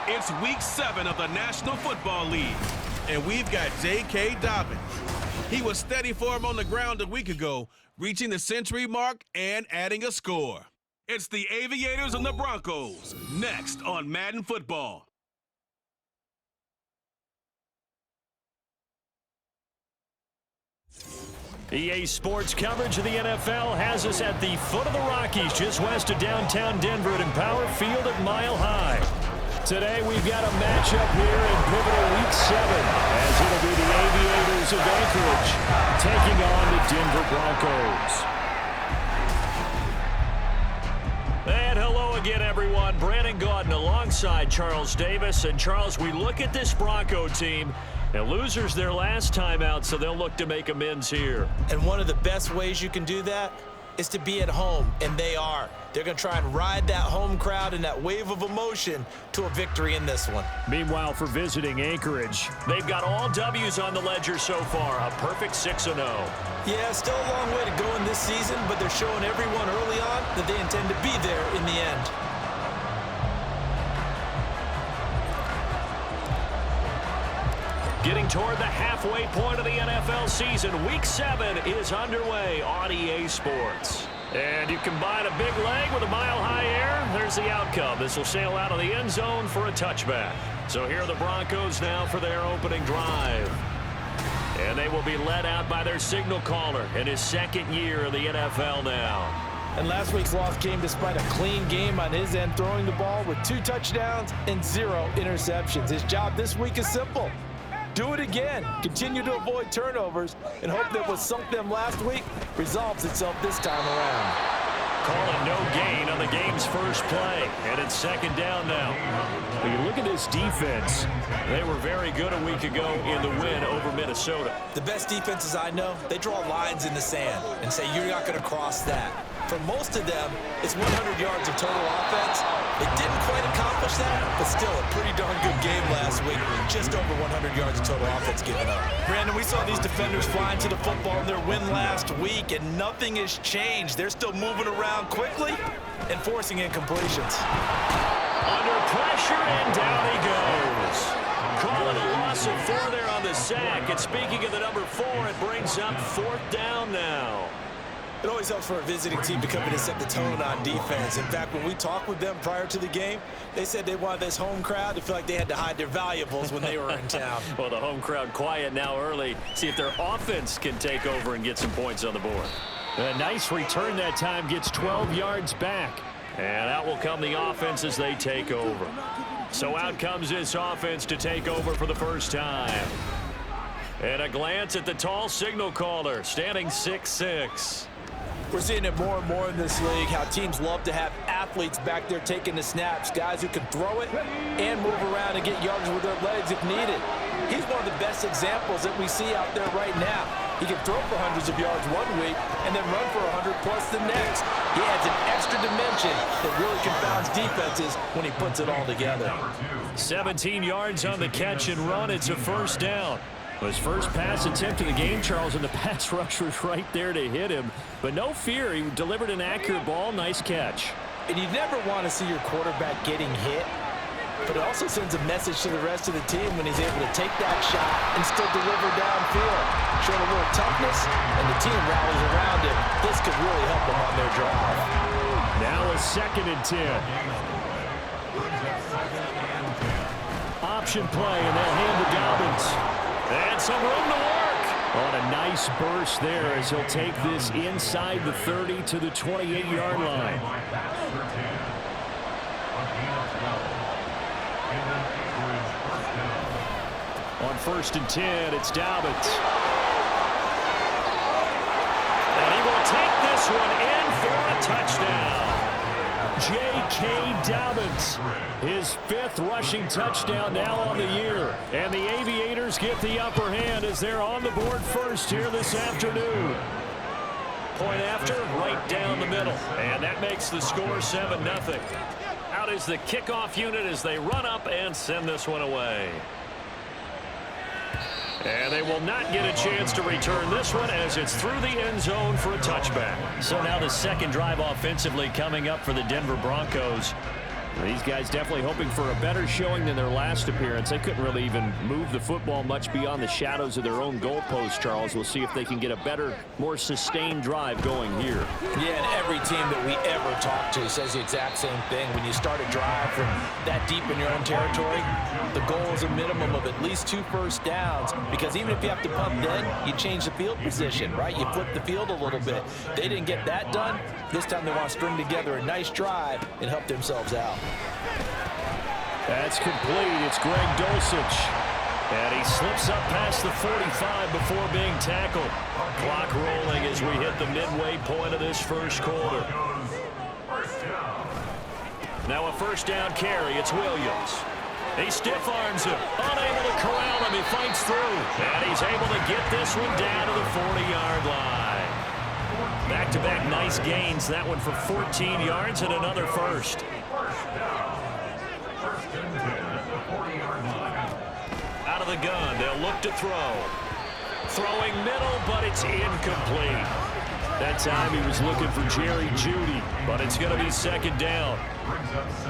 It's Week 7 of the National Football League, and we've got J.K. Dobbins. He was steady for him on the ground a week ago, reaching the century mark and adding a score. It's the Aviators and the Broncos, next on Madden Football. EA Sports coverage of the NFL has us at the foot of the Rockies, just west of downtown Denver at Empower Field at Mile High. Today we've got a matchup here in pivotal Week 7, as it'll be the Aviators of Anchorage taking on the Denver Broncos. And hello again, everyone. Brandon Gaudin alongside Charles Davis. And Charles, we look at this Bronco team. Now, losers their last time out, so they'll look to make amends here. And one of the best ways you can do that is to be at home, and they are. They're going to try and ride that home crowd and that wave of emotion to a victory in this one. Meanwhile, for visiting Anchorage, they've got all W's on the ledger so far, a perfect 6-0. Yeah, still a long way to go in this season, but they're showing everyone early on that they intend to be there in the end. Getting toward the halfway point of the NFL season, Week 7 is underway on EA Sports. And you combine a big leg with a mile-high air, there's the outcome. This will sail out of the end zone for a touchback. So here are the Broncos now for their opening drive. And they will be led out by their signal caller in his second year in the NFL now. And last week's loss came despite a clean game on his end, throwing the ball with 2 touchdowns and 0 interceptions. His job this week is simple. Do it again. Continue to avoid turnovers and hope that what sunk them last week resolves itself this time around. Calling no gain on the game's first play, and it's second down now. When you look at this defense, they were very good a week ago in the win over Minnesota. The best defenses I know, they draw lines in the sand and say you're not going to cross that. For most of them, it's 100 yards of total offense. They didn't quite accomplish that, but still a pretty darn good game last week. Just over 100 yards of total offense given up. Brandon, we saw these defenders flying to the football in their win last week, and nothing has changed. They're still moving around quickly and forcing incompletions. Under pressure, and down he goes. Calling a loss of 4 there on the sack. And speaking of the number 4, it brings up 4th down now. It always helps for a visiting team to come in and set the tone on defense. In fact, when we talked with them prior to the game, they said they wanted this home crowd to feel like they had to hide their valuables when they were in town. Well, the home crowd quiet now early. See if their offense can take over and get some points on the board. A nice return that time, gets 12 yards back. And out will come the offense as they take over. So out comes this offense to take over for the first time. And a glance at the tall signal caller, standing 6'6". We're seeing it more and more in this league, how teams love to have athletes back there taking the snaps, guys who can throw it and move around and get yards with their legs if needed. He's one of the best examples that we see out there right now. He can throw for hundreds of yards one week and then run for 100 plus the next. He adds an extra dimension that really confounds defenses when he puts it all together. 17 yards on the catch and run. It's a first down. His first pass attempt of the game, Charles, and the pass rush was right there to hit him. But no fear, he delivered an accurate ball. Nice catch. And you never want to see your quarterback getting hit, but it also sends a message to the rest of the team when he's able to take that shot and still deliver downfield. Showing a little toughness, and the team rallies around him. This could really help them on their drive. Now a 2nd and 10. Option play, and they'll hand to Dobbins. And some room to work. On a nice burst there as he'll take this inside the 30 to the 28-yard line. On 1st and 10, it's Dobbins. And he will take this one in for a touchdown. J.K. Dobbins, his 5th rushing touchdown now on the year. And the Aviators get the upper hand as they're on the board first here this afternoon. Point after, right down the middle. And that makes the score 7-0. Out is the kickoff unit as they run up and send this one away. And they will not get a chance to return this one as it's through the end zone for a touchback. So now the second drive offensively coming up for the Denver Broncos. These guys definitely hoping for a better showing than their last appearance. They couldn't really even move the football much beyond the shadows of their own goalpost, Charles. We'll see if they can get a better, more sustained drive going here. Yeah, and every team that we ever talk to says the exact same thing. When you start a drive from that deep in your own territory, the goal is a minimum of at least 2 first downs, because even if you have to punt then, you change the field position, right? You flip the field a little bit. They didn't get that done. This time they want to string together a nice drive and help themselves out. That's complete. It's Greg Dulcich. And he slips up past the 45 before being tackled. Clock rolling as we hit the midway point of this first quarter. Now a first down carry. It's Williams. He stiff arms him. Unable to corral him. He fights through. And he's able to get this one down to the 40-yard line. Back-to-back nice gains. That one for 14 yards and another first. Out of the gun, they'll look to throw. Throwing middle, but it's incomplete. That time he was looking for Jerry Jeudy, but it's going to be second down.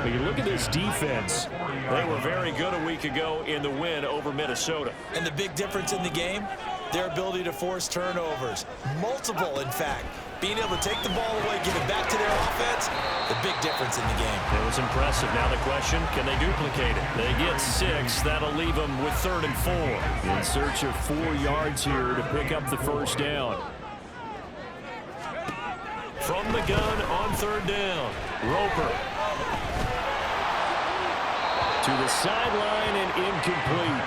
When you look at this defense, they were very good a week ago in the win over Minnesota. And the big difference in the game, their ability to force turnovers. Multiple, in fact. Being able to take the ball away, give it back to their offense, the big difference in the game. It was impressive. Now the question, can they duplicate it? They get 6. That'll leave them with 3rd and 4. In search of 4 yards here to pick up the first down. From the gun on 3rd down. Roper. To the sideline and incomplete.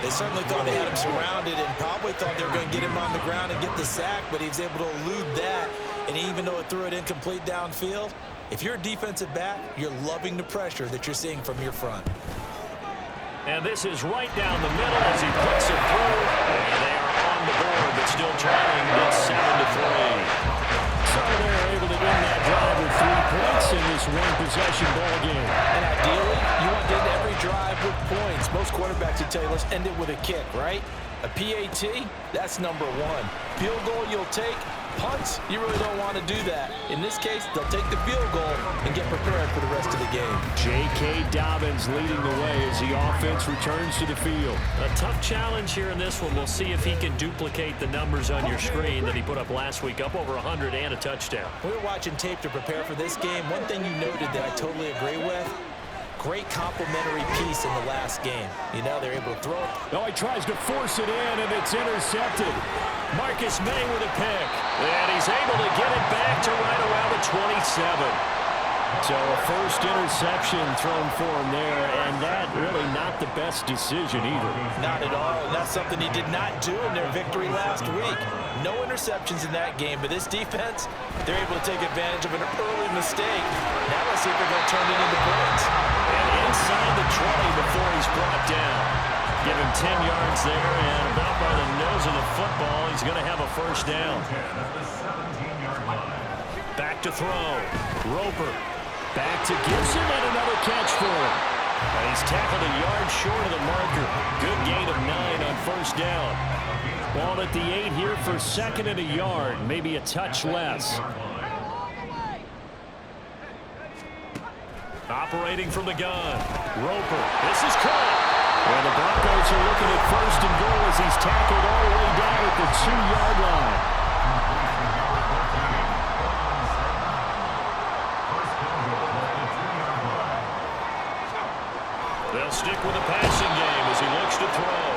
They certainly thought they had him surrounded and probably thought they were going to get him on the ground and get the sack, but he was able to elude that. And even though it threw it incomplete downfield, if you're a defensive back, you're loving the pressure that you're seeing from your front. And this is right down the middle as he puts it through. And they are on the board, but still trailing. It's 7-3. So they're able to win that drive with 3 points in this one-possession ball game. And ideally, you want to end every drive with points. Most quarterbacks would tell you, let's end it with a kick, right? A PAT, that's number 1. Field goal you'll take. Punts, you really don't want to do that. In this case, they'll take the field goal and get prepared for the rest of the game. J.K. Dobbins leading the way as the offense returns to the field. A tough challenge here in this one. We'll see if he can duplicate the numbers on your screen that he put up last week, up over 100 and a touchdown. We were watching tape to prepare for this game. One thing you noted that I totally agree with, great complimentary piece in the last game. You know, they're able to throw it. Oh, he tries to force it in, and it's intercepted. Marcus May with a pick. And he's able to get it back to right around the 27. So a first interception thrown for him there, and that really not the best decision either. Not at all, and that's something he did not do in their victory last week. No interceptions in that game, but this defense, they're able to take advantage of an early mistake. Now let's see if they're going to turn it into points. And inside the 20 before he's brought down. Give him 10 yards there, and about by the nose of the football, he's going to have a first down. Back to throw. Roper. Back to Gibson, and another catch for him. And he's tackled a yard short of the marker. Good gain of 9 on first down. Ball at the 8 here for 2nd and a yard, maybe a touch less. Operating from the gun. Roper. This is caught. And the Broncos are looking at 1st and goal as he's tackled all the way down at the 2-yard line. They'll stick with the passing game as he looks to throw.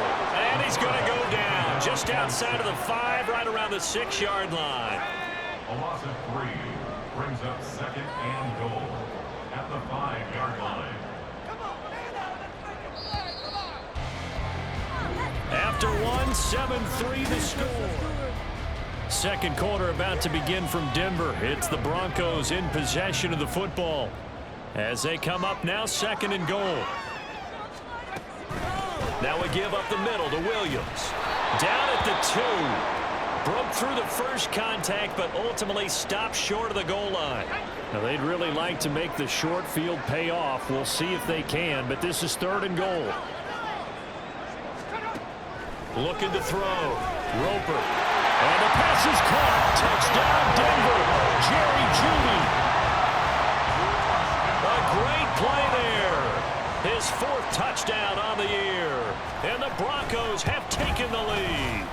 And he's going to go down just outside of the 5, right around the 6-yard line. A loss of 3 brings up 2nd and goal at the 5-yard line. After 1, 7-3 the score. Second quarter about to begin from Denver. It's the Broncos in possession of the football as they come up now 2nd and goal. Now we give up the middle to Williams. Down at the 2. Broke through the first contact, but ultimately stopped short of the goal line. Now they'd really like to make the short field pay off. We'll see if they can, but this is 3rd and goal. Looking to throw. Roper. And the pass is caught. Touchdown, Denver. Jerry Jeudy. his 4th touchdown on the year. And the Broncos have taken the lead.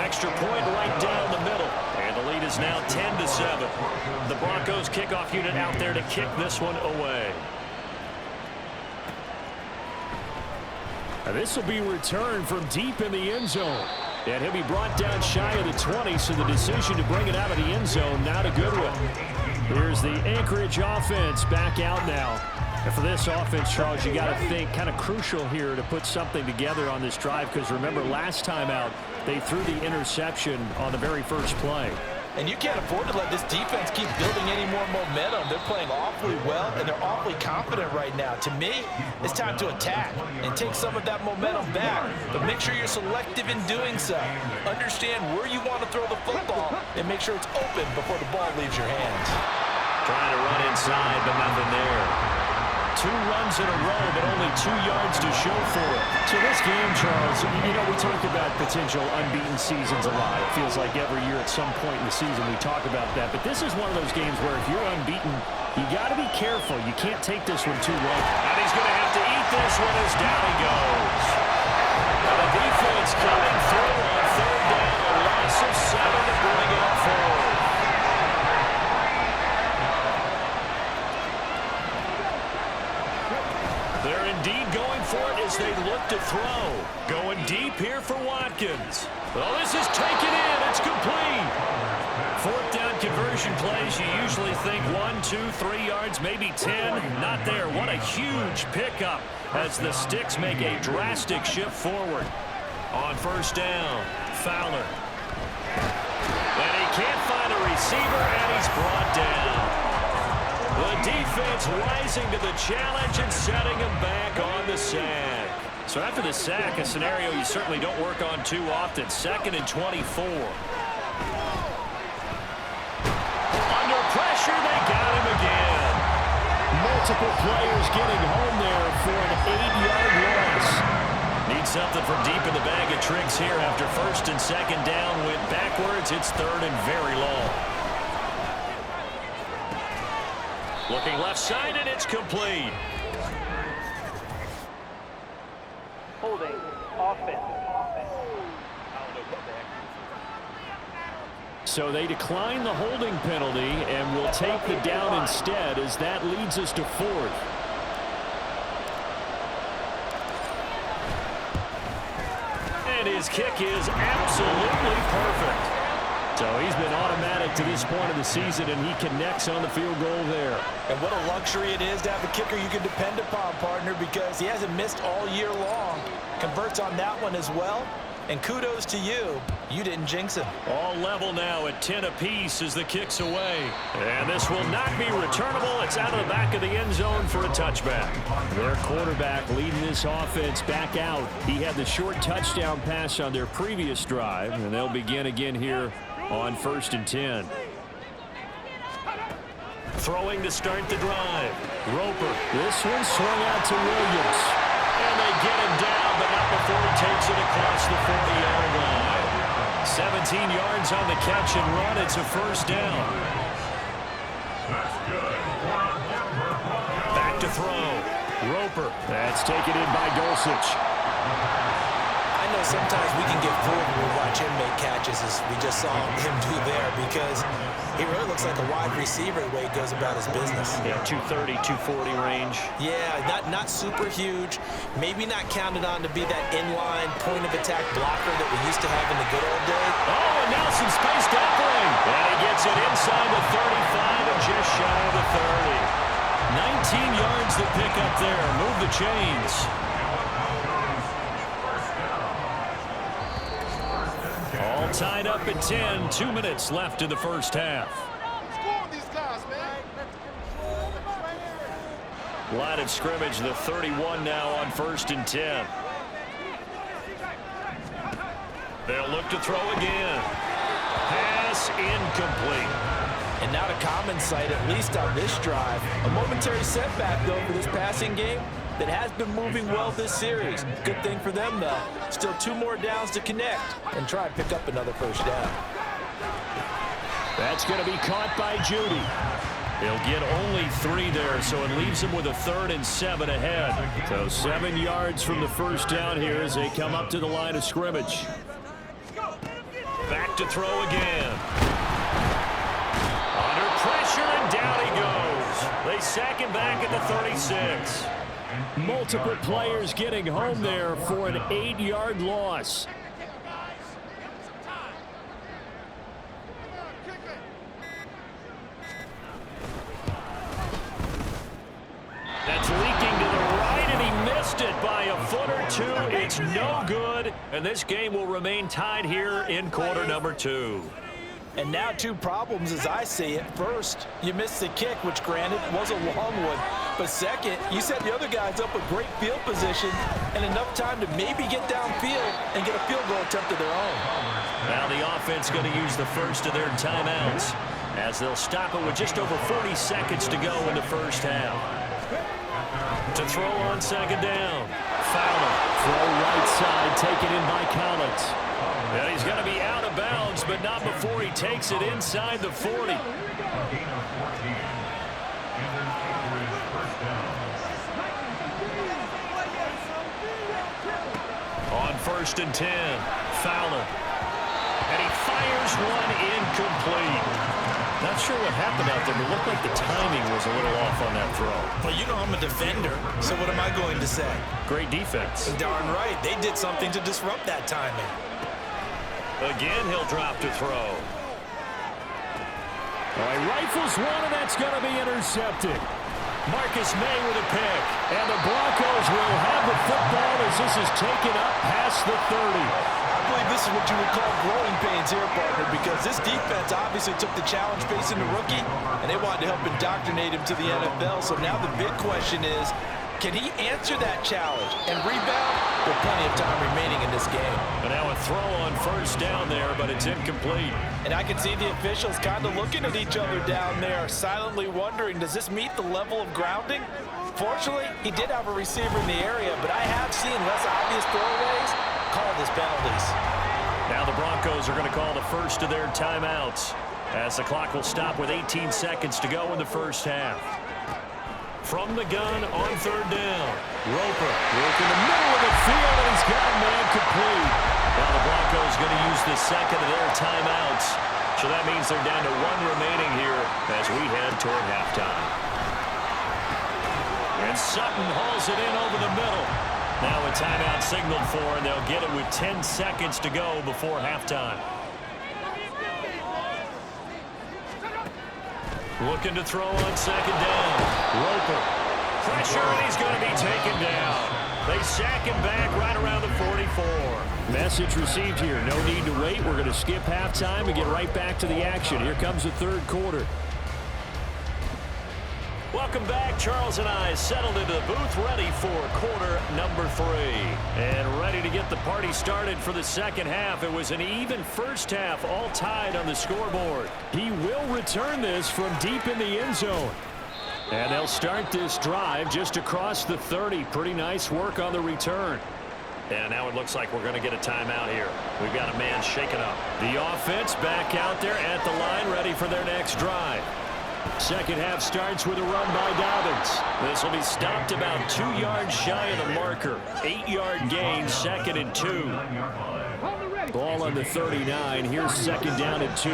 Extra point right down the middle. And the lead is now 10-7. The Broncos kickoff unit out there to kick this one away. This will be returned from deep in the end zone. And he'll be brought down shy of the 20, so the decision to bring it out of the end zone, not a good one. Here's the Anchorage offense back out now. And for this offense, Charles, you got to think kind of crucial here to put something together on this drive, because remember, last time out, they threw the interception on the very first play. And you can't afford to let this defense keep building any more momentum. They're playing awfully well, and they're awfully confident right now. To me, it's time to attack and take some of that momentum back. But make sure you're selective in doing so. Understand where you want to throw the football and make sure it's open before the ball leaves your hands. Trying to run inside, but nothing there. 2 runs in a row, but only 2 yards to show for it. So this game, Charles, you know, we talk about potential unbeaten seasons a lot. It feels like every year at some point in the season we talk about that. But this is one of those games where if you're unbeaten, you got to be careful. You can't take this one too long. And he's going to have to eat this one as down he goes. Now the defense coming through on 3rd down, a loss of 7 to bring it up forward. They're indeed going for it as they look to throw. Going deep here for Watkins. Well, this is taken in. It's complete. 4th down conversion plays, you usually think 1, 2, 3 yards, maybe 10. Not there. What a huge pickup as the Sticks make a drastic shift forward. On 1st down, Fowler. And he can't find a receiver, and he's brought down. The defense rising to the challenge and setting him back on the sack. So after the sack, a scenario you certainly don't work on too often. 2nd and 24. Under pressure, they got him again. Multiple players getting home there for an 8-yard loss. Need something from deep in the bag of tricks here after 1st and 2nd down went backwards. It's 3rd and very long. Looking left side, and it's complete. Holding offense. So they decline the holding penalty and will take the down instead, as that leads us to 4th. And his kick is absolutely perfect. So he's been automatic to this point of the season, and he connects on the field goal there. And what a luxury it is to have a kicker you can depend upon, partner, because he hasn't missed all year long. Converts on that one as well. And kudos to you. You didn't jinx him. All level now at 10 apiece as the kick's away. And this will not be returnable. It's out of the back of the end zone for a touchback. Their quarterback leading this offense back out. He had the short touchdown pass on their previous drive, and they'll begin again here on 1st and 10. Throwing to start the drive. Roper. This one swung out to Williams. And they get him down, but not before he takes it across the 40-yard line. 17 yards on the catch and run. It's a 1st down. Back to throw. Roper. That's taken in by Dulcich. I know sometimes we can get fooled when we watch him make catches, as we just saw him do there, because he really looks like a wide receiver the way he goes about his business. Yeah, 230, 240 range. Yeah, not super huge. Maybe not counted on to be that inline point-of-attack blocker that we used to have in the good old days. Oh, and now some space doubling. And he gets it inside the 35 and just shy of the 30. 19 yards to pick up there. Move the chains. All tied up at 10. 2 minutes left in the first half. Line of scrimmage, the 31 now on 1st and 10. They'll look to throw again. Pass incomplete. And not a common sight, at least on this drive. A momentary setback, though, for this passing game that has been moving well this series. Good thing for them, though. Still 2 more downs to connect and try and pick up another 1st down. That's going to be caught by Judy. He'll get only 3 there, so it leaves him with a 3rd and 7 ahead. So 7 yards from the first down here as they come up to the line of scrimmage. Back to throw again. Under pressure, and down he goes. They sack him back at the 36. Multiple players getting home there for an 8-yard loss. That's leaking to the right, and he missed it by a foot or 2. It's no good, and this game will remain tied here in quarter number 2. And now 2 problems as I see it. First, you missed the kick, which granted was a long one. But second, you set the other guys up with great field position and enough time to maybe get downfield and get a field goal attempt of their own. Now the offense going to use the first of their timeouts as they'll stop it with just over 40 seconds to go in the first half. To throw on second down. Fowler. Throw right side, taken in by Collins. And he's going to be out of bounds, but not before he takes it inside the 40. On 1st and 10, Fowler. And he fires one incomplete. Not sure what happened out there, but it looked like the timing was a little off on that throw. But you know I'm a defender, so what am I going to say? Great defense. Darn right. They did something to disrupt that timing. Again, he'll drop to throw. All right, rifles one, and that's going to be intercepted. Marcus May with a pick. And the Broncos will have the football as this is taken up past the 30. I believe this is what you would call growing pains here, partner, because this defense obviously took the challenge facing the rookie, and they wanted to help indoctrinate him to the NFL. So now the big question is, can he answer that challenge and rebound with plenty of time remaining in this game? And now a throw on 1st down there, but it's incomplete. And I can see the officials kind of looking at each other down there, silently wondering, does this meet the level of grounding? Fortunately, he did have a receiver in the area, but I have seen less obvious throwaways called as penalties. Now the Broncos are going to call the first of their timeouts as the clock will stop with 18 seconds to go in the first half. From the gun on 3rd down. Roper working the middle of the field, and he's got a man complete. Now the Broncos going to use the second of their timeouts. So that means they're down to 1 remaining here as we head toward halftime. And Sutton hauls it in over the middle. Now a timeout signaled for, and they'll get it with 10 seconds to go before halftime. Looking to throw on 2nd down. Roper. Pressure, and he's going to be taken down. They sack him back right around the 44. Message received here. No need to wait. We're going to skip halftime and get right back to the action. Here comes the 3rd quarter. Welcome back. Charles and I settled into the booth ready for quarter number 3. And ready to get the party started for the second half. It was an even first half, all tied on the scoreboard. He will return this from deep in the end zone. And they'll start this drive just across the 30. Pretty nice work on the return. And now it looks like we're going to get a timeout here. We've got a man shaken up. The offense back out there at the line, ready for their next drive. Second half starts with a run by Dobbins. This will be stopped about 2 yards shy of the marker. 8-yard gain, 2nd and 2. Ball on the 39. Here's 2nd down and 2.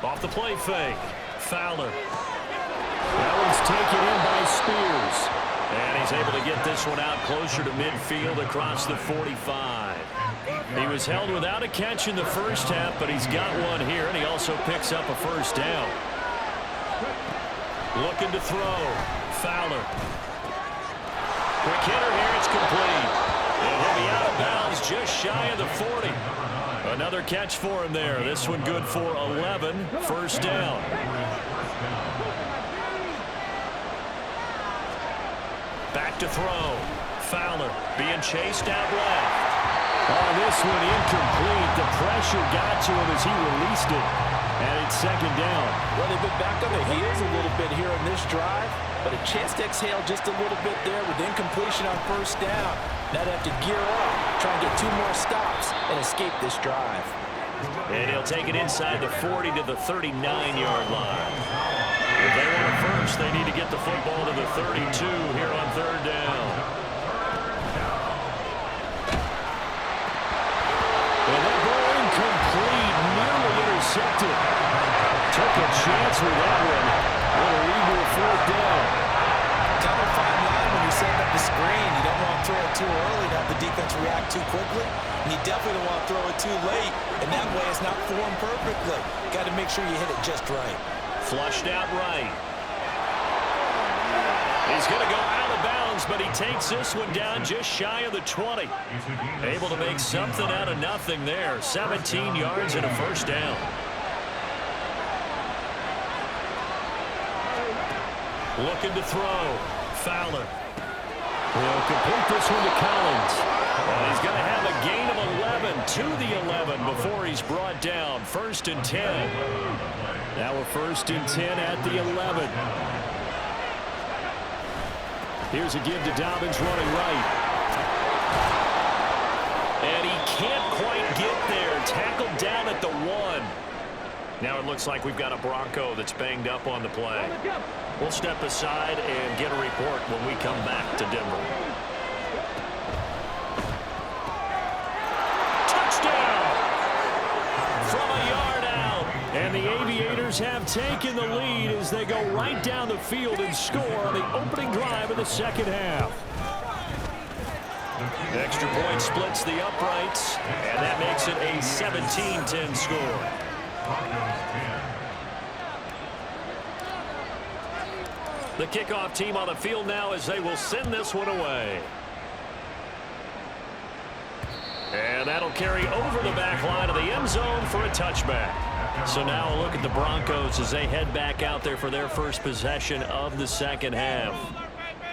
Off the play fake. Fowler. That one's taken in by Spears. And he's able to get this one out closer to midfield across the 45. He was held without a catch in the first half, but he's got one here, and he also picks up a 1st down. Looking to throw. Fowler. Quick hitter here, it's complete. And he'll be out of bounds just shy of the 40. Another catch for him there. This one good for 11. 1st down. Back to throw. Fowler being chased out left. Oh, this one incomplete. The pressure got to him as he released it. And it's 2nd down. Well, they've been back on the heels a little bit here in this drive, but a chance to exhale just a little bit there with incompletion on 1st down. Now they have to gear up, try and get 2 more stops and escape this drive. And he'll take it inside the 40 to the 39-yard line. If they want it first, they need to get the football to the 32 here on third down. And that ball incomplete, nearly intercepted. Took a chance with that one. What a lead to a fourth down. Kind of a fine line when you're setting up the screen. You don't want to throw it too early to have the defense react too quickly. And you definitely don't want to throw it too late. And that way it's not formed perfectly. Got to make sure you hit it just right. Flushed out right. He's going to go out of bounds, but he takes this one down just shy of the 20. Able to make something out of nothing there. 17 yards and a first down. Looking to throw. Fowler. He'll complete this one to Collins. And he's going to have a gain of 11 to the 11 before he's brought down. 1st and 10. Now a 1st and 10 at the 11. Here's a give to Dobbins running right. And he can't quite get there. Tackled down at the 1. Now it looks like we've got a Bronco that's banged up on the play. We'll step aside and get a report when we come back to Denver. Touchdown! From a yard out. And the Aviators have taken the lead as they go right down the field and score on the opening drive of the second half. The extra point splits the uprights, and that makes it a 17-10 score. The kickoff team on the field now as they will send this one away. And that'll carry over the back line of the end zone for a touchback. So now a look at the Broncos as they head back out there for their first possession of the second half.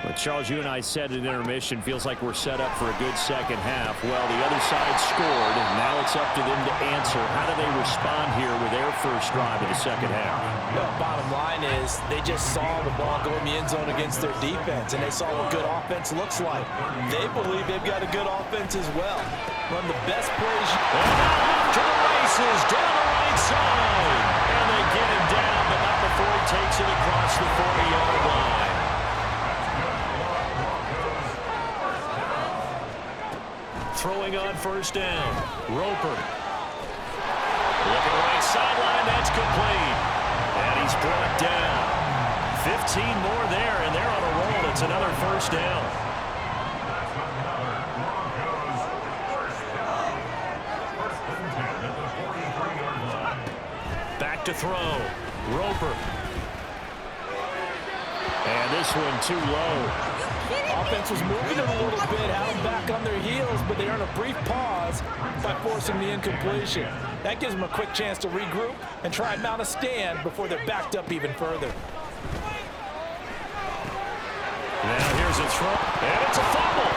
Well, Charles, you and I said at intermission, feels like we're set up for a good second half. Well, the other side scored, and now it's up to them to answer. How do they respond here with their first drive of the second half? Well, bottom line is they just saw the ball go in the end zone against their defense, and they saw what good offense looks like. They believe they've got a good offense as well. One of the best plays. And now to the races, down the right side. And they get him down, but not before he takes it across the 40-yard line. Throwing on first down. Roper. Looking right sideline, that's complete. And he's brought down. 15 more there, and they're on a roll. It's another first down. Back to throw. Roper. And this one too low. Offense was moving it a little bit, had them back on their heels, but they earn a brief pause by forcing the incompletion. That gives them a quick chance to regroup and try and mount a stand before they're backed up even further. Now here's a throw, and it's a fumble.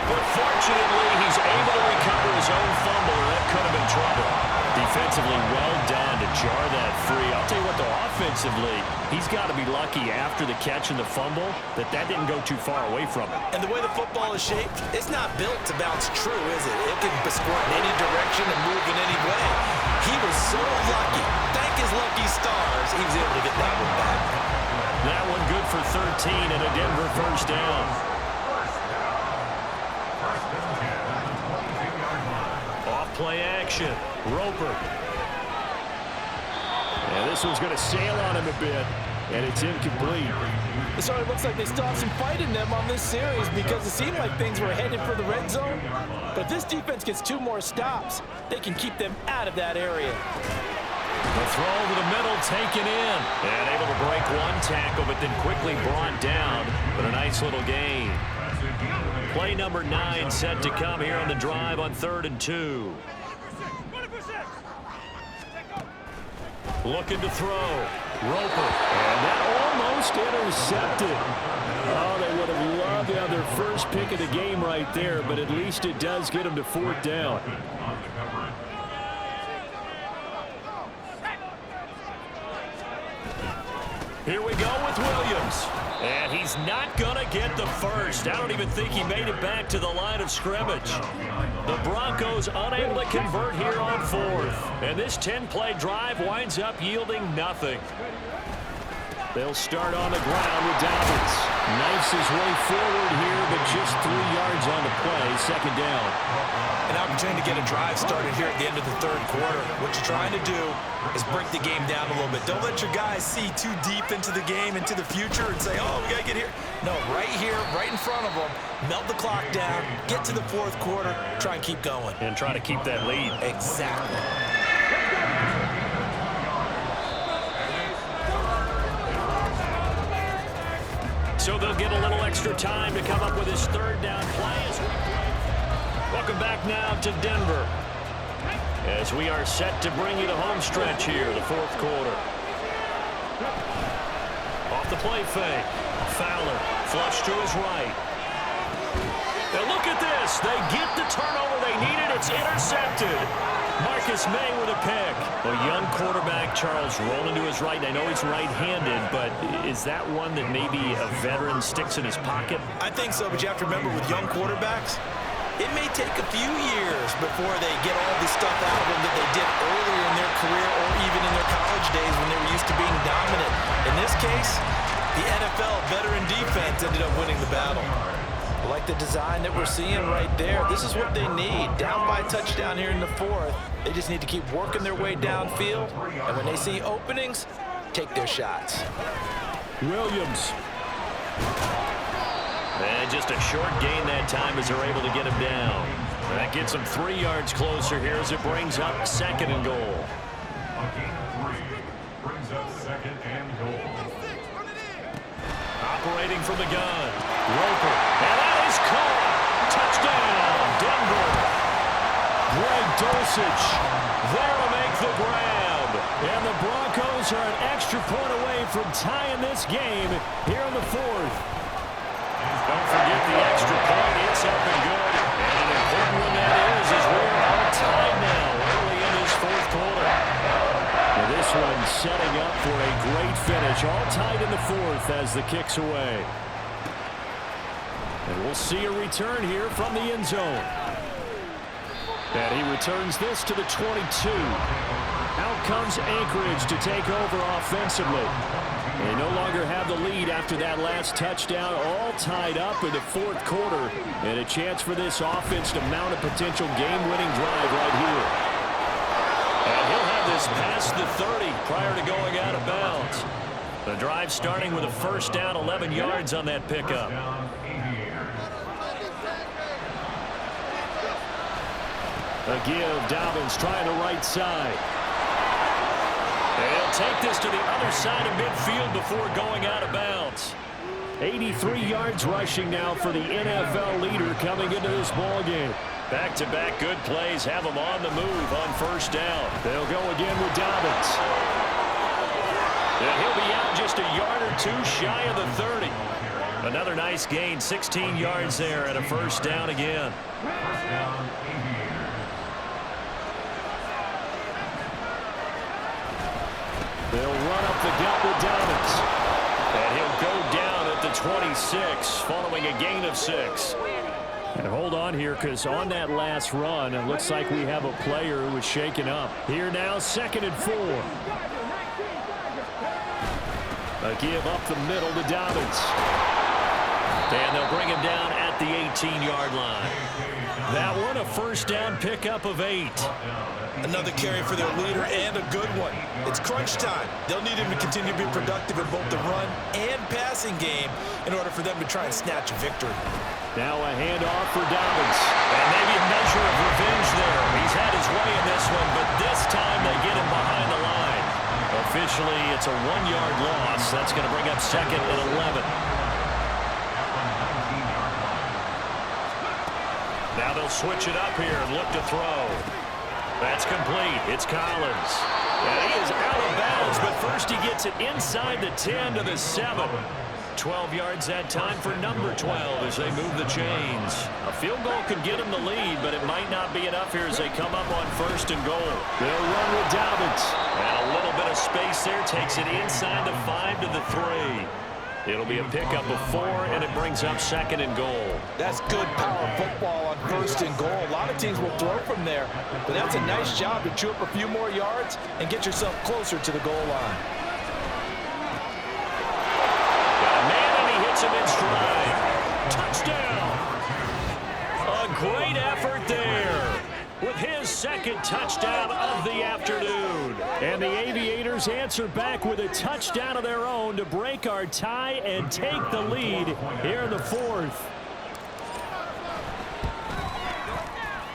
But fortunately, he's able to recover his own fumble, or that could have been trouble. Defensively, well done to jar that free. I'll tell you what, though, offensively, he's got to be lucky after the catch and the fumble that didn't go too far away from him. And the way the football is shaped, it's not built to bounce true, is it? It can squirt in any direction and move in any way. He was so lucky. Thank his lucky stars, he was able to get that one back. That one good for 13 and a Denver first down. Off play action. Roper. And this one's going to sail on him a bit, and it's incomplete. It certainly looks like they still have some fight in them on this series because it seemed like things were headed for the red zone. But if this defense gets 2 more stops, they can keep them out of that area. The throw over the middle, taken in. And able to break one tackle, but then quickly brought down. But a nice little gain. Play number 9 set to come here on the drive on 3rd and 2. Looking to throw. Roper. And that almost intercepted. Oh, they would have loved to have their first pick of the game right there, but at least it does get them to 4th down. Here we go with Williams. And he's not going to get the first. I don't even think he made it back to the line of scrimmage. The Broncos unable to convert here on fourth. And this 10-play drive winds up yielding nothing. They'll start on the ground with Dobbins. Knifes his way forward here, but just 3 yards on the play. Second down. An opportunity to get a drive started here at the end of the third quarter. What you're trying to do is break the game down a little bit. Don't let your guys see too deep into the game, into the future, and say, oh, we got to get here. No, right here, right in front of them, melt the clock down, get to the fourth quarter, try and keep going. And try to keep that lead. Exactly. So they'll get a little extra time to come up with his third down play. Welcome back now to Denver, as we are set to bring you the home stretch here, the fourth quarter. Off the play fake. Fowler, flush to his right. And look at this. They get the turnover they needed. It's intercepted. Marcus May with a pick. A young quarterback, Charles, rolling to his right. I know he's right-handed, but is that one that maybe a veteran sticks in his pocket? I think so, but you have to remember with young quarterbacks, it may take a few years before they get all the stuff out of them that they did earlier in their career or even in their college days when they were used to being dominant. In this case, the NFL veteran defense ended up winning the battle. I like the design that we're seeing right there. This is what they need. Down by a touchdown here in the fourth. They just need to keep working their way downfield. And when they see openings, take their shots. Williams. And just a short gain that time as they're able to get him down. That gets them 3 yards closer here as it brings up second and goal. A gain of 3 brings up second and goal. Operating from the gun. Roper. And that is caught. Touchdown, Denver. Greg Dulcich there to make the grab. And the Broncos are an extra point away from tying this game here in the fourth. Don't forget the extra point. It's up and good. And an important one that is as we're all tied now early in this fourth quarter. Now this one setting up for a great finish. All tied in the fourth as the kick's away. And we'll see a return here from the end zone. And he returns this to the 22. Out comes Anchorage to take over offensively. They no longer have the lead after that last touchdown. All tied up in the fourth quarter. And a chance for this offense to mount a potential game-winning drive right here. And he'll have this past the 30 prior to going out of bounds. The drive starting with a first down, 11 yards on that pickup. A give, Dobbins trying the right side. They'll take this to the other side of midfield before going out of bounds. 83 yards rushing now for the NFL leader coming into this ballgame. Back-to-back good plays have them on the move on first down. They'll go again with Dobbins. And he'll be out just a yard or two shy of the 30. Another nice gain, 16 yards there and a first down again. First down, They'll run up the gut with Dobbins. And he'll go down at the 26 following a gain of 6. And hold on here, because on that last run, it looks like we have a player who was shaken up. Here now, 2nd and 4. A give up the middle to Dobbins. And they'll bring him down at the 18-yard line. That one, a first down pickup of 8. Another carry for their leader and a good one. It's crunch time. They'll need him to continue to be productive in both the run and passing game in order for them to try and snatch a victory. Now a handoff for Dobbins. And maybe a measure of revenge there. He's had his way in this one, but this time they get him behind the line. Officially, it's a 1-yard loss. That's going to bring up 2nd and 11. Now they'll switch it up here and look to throw. That's complete. It's Collins. And he is out of bounds, but first he gets it inside the 10 to the 7. 12 yards that time for number 12 as they move the chains. A field goal could get them the lead, but it might not be enough here as they come up on 1st and goal. They'll run with Dobbins. And a little bit of space there takes it inside the 5 to the 3. It'll be a pickup of 4, and it brings up 2nd and goal. That's good power football on 1st and goal. A lot of teams will throw from there, but that's a nice job to chew up a few more yards and get yourself closer to the goal line. Got a man, and he hits him in stride. Touchdown! A great effort there with his 2nd touchdown of the afternoon. And the Aviators answer back with a touchdown of their own to break our tie and take the lead here in the 4th.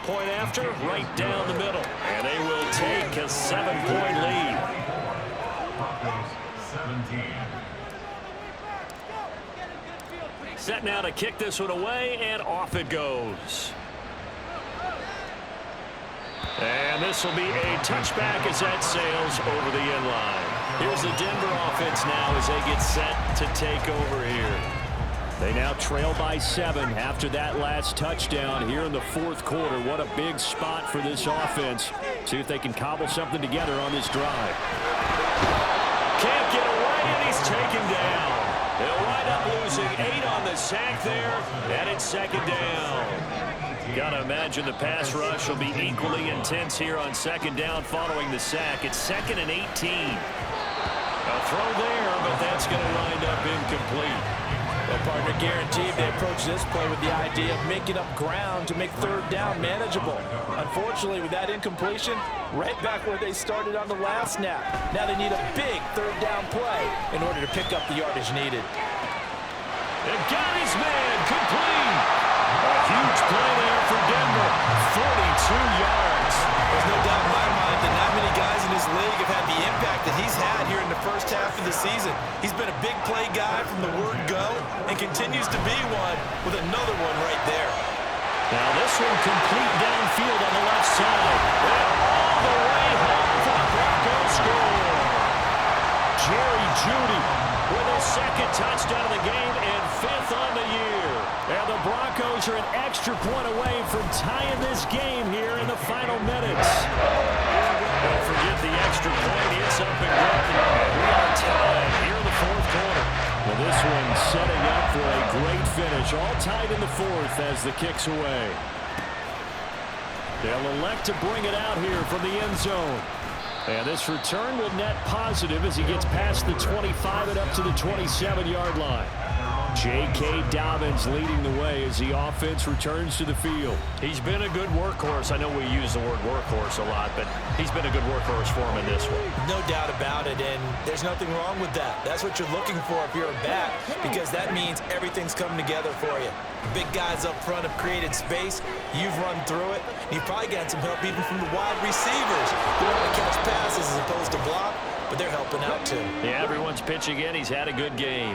Point after, right down the middle. And they will take a 7-point lead. Broncos 17. Set now to kick this one away, and off it goes. And this will be a touchback as that sails over the end line. Here's the Denver offense now as they get set to take over here. They now trail by 7 after that last touchdown here in the 4th quarter. What a big spot for this offense. See if they can cobble something together on this drive. Can't get away, and he's taken down. They'll wind up losing 8 on the sack there, and it's 2nd down. Got to imagine the pass rush will be equally intense here on 2nd down following the sack. It's 2nd and 18. A throw there, but that's going to wind up incomplete. Well, partner, guaranteed they approach this play with the idea of making up ground to make 3rd down manageable. Unfortunately, with that incompletion, right back where they started on the last snap. Now they need a big 3rd down play in order to pick up the yardage needed. They got his man complete. A huge play there for Denver. 42 yards. There's no doubt in my mind that not many guys in this league have had the impact that he's had here in the first half of the season. He's been a big play guy from the word go and continues to be one with another one right there. Now this one complete downfield on the left side. And all the way home for the Broncos score. Jerry Jeudy with his 2nd touchdown of the game and 5th on the year. And the Broncos are an extra point away from tying this game here in the final minutes. Don't forget the extra point. It's up and running. We are tied here in the 4th quarter. Well, this one setting up for a great finish. All tied in the 4th as the kick's away. They'll elect to bring it out here from the end zone. And this return will net positive as he gets past the 25 and up to the 27-yard line. J.K. Dobbins leading the way as the offense returns to the field. He's been a good workhorse. I know we use the word workhorse a lot, but he's been a good workhorse for him in this one. No doubt about it, and there's nothing wrong with that. That's what you're looking for if you're a back, because that means everything's coming together for you. Big guys up front have created space. You've run through it. You've probably gotten some help even from the wide receivers who want to catch passes as opposed to block, but they're helping out too. Yeah, everyone's pitching in. He's had a good game.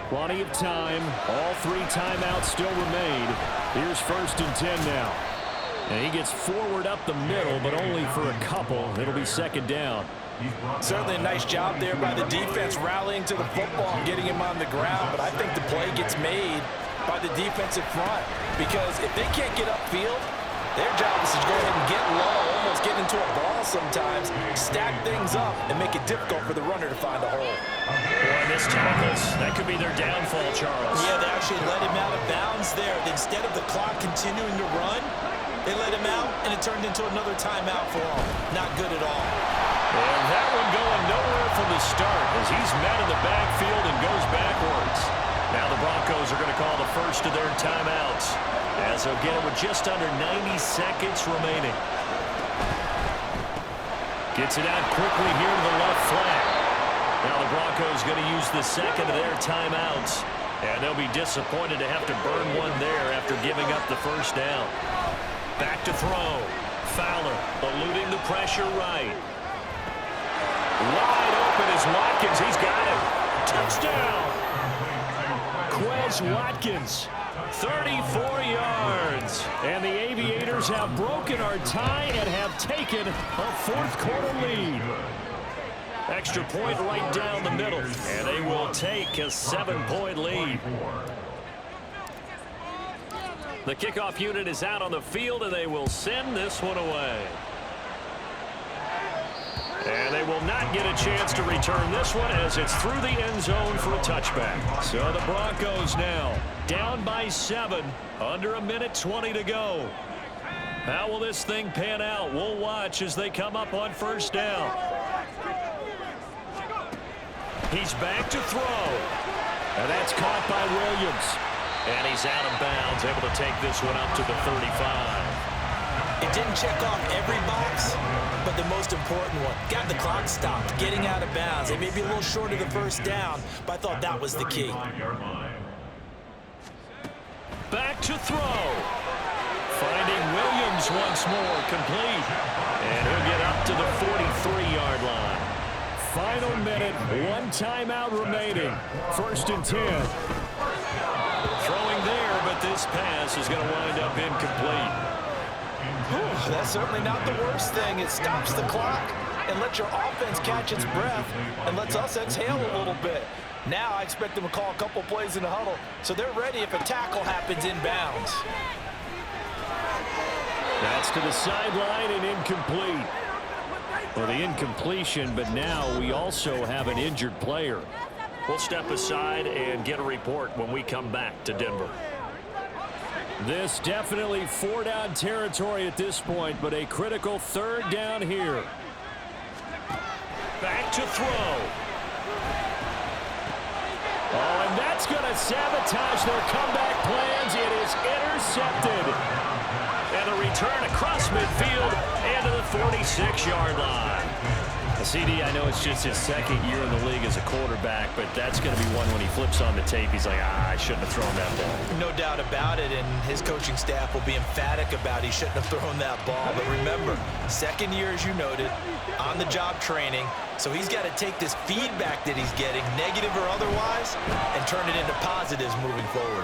Plenty of time. All 3 timeouts still remain. Here's 1st and 10 now. And he gets forward up the middle, but only for a couple. It'll be 2nd down. Certainly a nice job there by the defense rallying to the football and getting him on the ground, but I think the play gets made by the defensive front, because if they can't get upfield, their job is to go ahead and get low, almost get into a ball sometimes, stack things up, and make it difficult for the runner to find a hole. Boy, this tackles, that could be their downfall, Charles. Yeah, they actually let him out of bounds there. Instead of the clock continuing to run, they let him out, and it turned into another timeout for him. Not good at all. And that one going nowhere from the start as he's met in the backfield and goes backwards. Now the Broncos are going to call the first of their timeouts as they'll get it with just under 90 seconds remaining. Gets it out quickly here to the left flank. Now the Broncos going to use the 2nd of their timeouts, and they'll be disappointed to have to burn one there after giving up the 1st down. Back to throw. Fowler eluding the pressure right. Wide open is Watkins. He's got it. Touchdown. Quez Watkins, 34 yards. And the Aviators have broken our tie and have taken a 4th quarter lead. Extra point right down the middle, and they will take a 7-point lead. The kickoff unit is out on the field, and they will send this one away. And they will not get a chance to return this one as it's through the end zone for a touchback. So the Broncos now down by 7, under a minute 20 to go. How will this thing pan out? We'll watch as they come up on first down. He's back to throw. And that's caught by Williams. And he's out of bounds, able to take this one up to the 35. It didn't check off every box, but the most important one. Got the clock stopped, getting out of bounds. They may be a little short of the first down, but I thought that was the key. Back to throw. Finding Williams once more, complete. And he'll get up to the 43-yard line. Final minute, 1 timeout remaining. 1st and 10. Throwing there, but this pass is going to wind up incomplete. That's certainly not the worst thing. It stops the clock and lets your offense catch its breath and lets us exhale a little bit. Now I expect them to call a couple plays in the huddle so they're ready if a tackle happens inbounds. That's to the sideline and incomplete. Well, the incompletion, but now we also have an injured player. We'll step aside and get a report when we come back to Denver. This definitely 4-down territory at this point, but a critical 3rd down here. Back to throw. Oh, and that's going to sabotage their comeback plans. It is intercepted. And a return across midfield and to the 46-yard line. CD, I know it's just his 2nd year in the league as a quarterback, but that's going to be one when he flips on the tape, he's like, I shouldn't have thrown that ball. No doubt about it, and his coaching staff will be emphatic about he shouldn't have thrown that ball. But remember, 2nd year, as you noted, on-the-job training, so he's got to take this feedback that he's getting, negative or otherwise, and turn it into positives moving forward.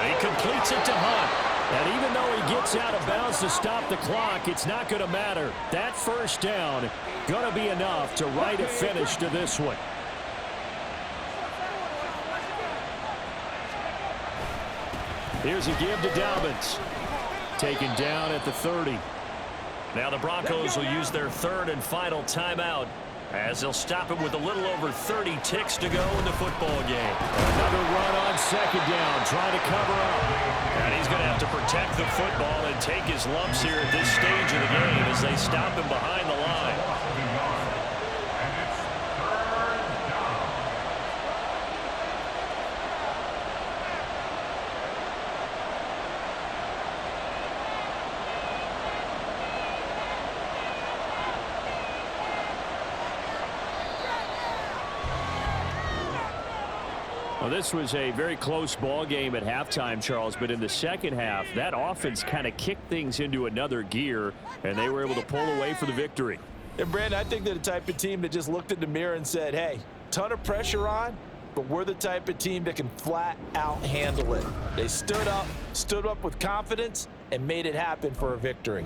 And he completes it to Hunt. And even though he gets out of bounds to stop the clock, it's not going to matter. That 1st down going to be enough to write a finish to this one. Here's a give to Dobbins. Taken down at the 30. Now the Broncos will use their 3rd and final timeout as they'll stop it with a little over 30 ticks to go in the football game. Another run on 2nd down, trying to cover up. And he's going to have to protect the football and take his lumps here at this stage of the game as they stop him behind the line. Well, this was a very close ball game at halftime, Charles, but in the 2nd half, that offense kind of kicked things into another gear, and they were able to pull away for the victory. And, Brandon, I think they're the type of team that just looked in the mirror and said, hey, ton of pressure on, but we're the type of team that can flat out handle it. They stood up with confidence, and made it happen for a victory.